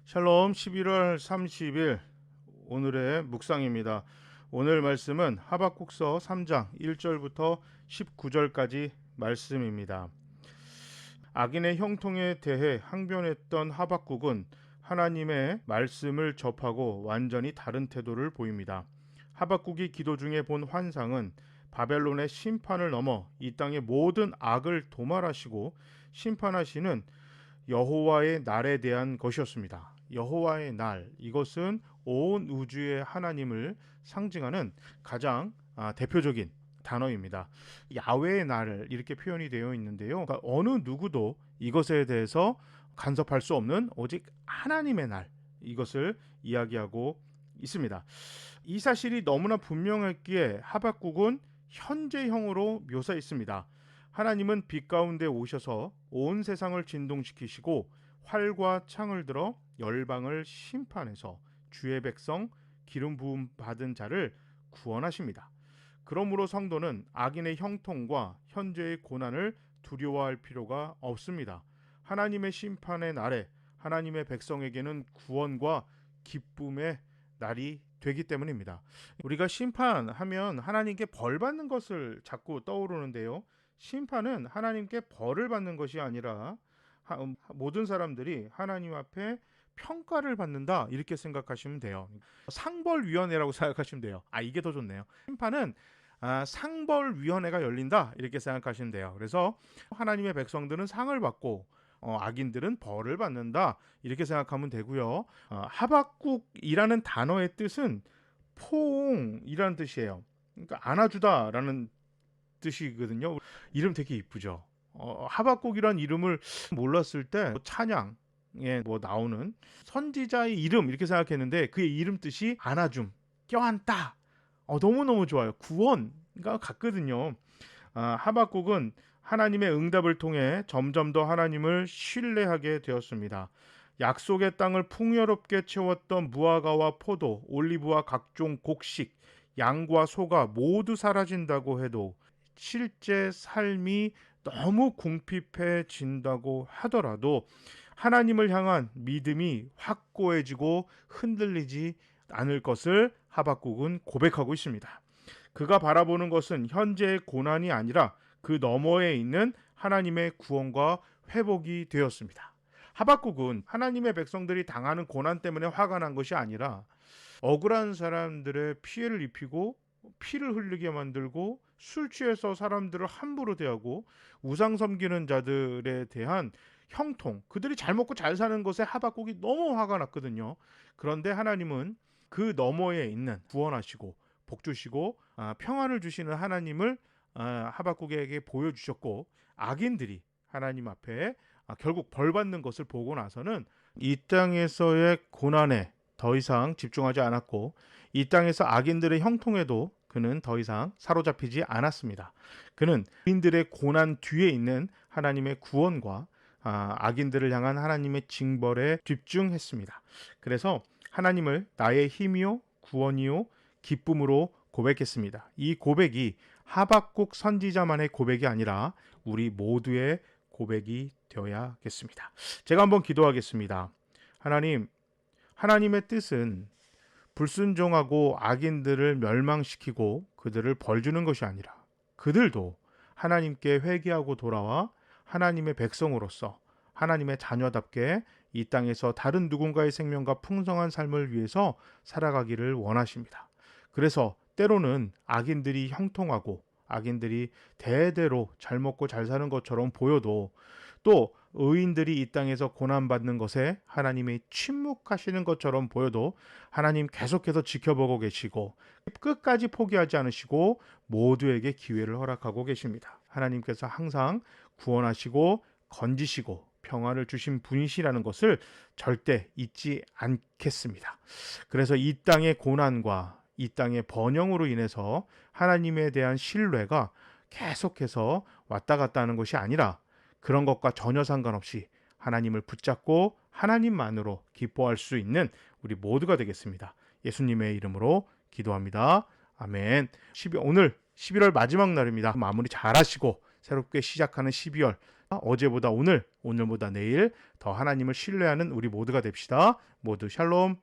샬롬 11월 30일 오늘의 묵상입니다. 오늘 말씀은 하박국서 3장 1절부터 19절까지 말씀입니다. 악인의 형통에 대해 항변했던 하박국은 하나님의 말씀을 접하고 완전히 다른 태도를 보입니다. 하박국이 기도 중에 본 환상은 바벨론의 심판을 넘어 이 땅의 모든 악을 도말하시고 심판하시는 여호와의 날에 대한 것이었습니다. 여호와의 날, 이것은 온 우주의 하나님을 상징하는 가장 대표적인 단어입니다. 야훼의 날 이렇게 표현이 되어 있는데요. 그러니까 어느 누구도 이것에 대해서 간섭할 수 없는 오직 하나님의 날, 이것을 이야기하고 있습니다. 이 사실이 너무나 분명했기에 하박국은 현재형으로 묘사했습니다. 하나님은 빛 가운데 오셔서 온 세상을 진동시키시고 활과 창을 들어 열방을 심판해서 주의 백성 기름 부음 받은 자를 구원하십니다. 그러므로 성도는 악인의 형통과 현재의 고난을 두려워할 필요가 없습니다. 하나님의 심판의 날에 하나님의 백성에게는 구원과 기쁨의 날이 되기 때문입니다. 우리가 심판하면 하나님께 벌 받는 것을 자꾸 떠오르는데요. 심판은 하나님께 벌을 받는 것이 아니라 모든 사람들이 하나님 앞에 평가를 받는다, 이렇게 생각하시면 돼요. 상벌위원회라고 생각하시면 돼요. 이게 더 좋네요. 심판은 상벌위원회가 열린다, 이렇게 생각하시면 돼요. 그래서 하나님의 백성들은 상을 받고 악인들은 벌을 받는다, 이렇게 생각하면 되고요. 하박국이라는 단어의 뜻은 포옹이라는 뜻이에요. 그러니까 안아주다라는 뜻이거든요. 이름 되게 이쁘죠. 하박국이란 이름을 몰랐을 때 찬양에 나오는 선지자의 이름 이렇게 생각했는데 그의 이름 뜻이 안아줌, 껴안다. 너무너무 좋아요. 구원과 같거든요. 하박국은 하나님의 응답을 통해 점점 더 하나님을 신뢰하게 되었습니다. 약속의 땅을 풍요롭게 채웠던 무화과와 포도, 올리브와 각종 곡식, 양과 소가 모두 사라진다고 해도 실제 삶이 너무 궁핍해진다고 하더라도 하나님을 향한 믿음이 확고해지고 흔들리지 않을 것을 하박국은 고백하고 있습니다. 그가 바라보는 것은 현재의 고난이 아니라 그 너머에 있는 하나님의 구원과 회복이 되었습니다. 하박국은 하나님의 백성들이 당하는 고난 때문에 화가 난 것이 아니라 억울한 사람들의 피해를 입히고 피를 흘리게 만들고 술 취해서 사람들을 함부로 대하고 우상 섬기는 자들에 대한 형통, 그들이 잘 먹고 잘 사는 것에 하박국이 너무 화가 났거든요. 그런데 하나님은 그 너머에 있는 구원하시고 복 주시고 평안을 주시는 하나님을 하박국에게 보여주셨고, 악인들이 하나님 앞에 결국 벌받는 것을 보고 나서는 이 땅에서의 고난에 더 이상 집중하지 않았고 이 땅에서 악인들의 형통에도 그는 더 이상 사로잡히지 않았습니다. 그는 악인들의 고난 뒤에 있는 하나님의 구원과 악인들을 향한 하나님의 징벌에 집중했습니다. 그래서 하나님을 나의 힘이요 구원이요 기쁨으로 고백했습니다. 이 고백이 하박국 선지자만의 고백이 아니라 우리 모두의 고백이 되어야겠습니다. 제가 한번 기도하겠습니다. 하나님, 하나님의 뜻은 불순종하고 악인들을 멸망시키고 그들을 벌주는 것이 아니라 그들도 하나님께 회개하고 돌아와 하나님의 백성으로서 하나님의 자녀답게 이 땅에서 다른 누군가의 생명과 풍성한 삶을 위해서 살아가기를 원하십니다. 그래서 때로는 악인들이 형통하고 악인들이 대대로 잘 먹고 잘 사는 것처럼 보여도 또 의인들이 이 땅에서 고난받는 것에 하나님이 침묵하시는 것처럼 보여도 하나님 계속해서 지켜보고 계시고 끝까지 포기하지 않으시고 모두에게 기회를 허락하고 계십니다. 하나님께서 항상 구원하시고 건지시고 평안을 주신 분이시라는 것을 절대 잊지 않겠습니다. 그래서 이 땅의 고난과 이 땅의 번영으로 인해서 하나님에 대한 신뢰가 계속해서 왔다 갔다 하는 것이 아니라 그런 것과 전혀 상관없이 하나님을 붙잡고 하나님만으로 기뻐할 수 있는 우리 모두가 되겠습니다. 예수님의 이름으로 기도합니다. 아멘. 오늘 11월 마지막 날입니다. 마무리 잘 하시고 새롭게 시작하는 12월 어제보다 오늘, 오늘보다 내일 더 하나님을 신뢰하는 우리 모두가 됩시다. 모두 샬롬.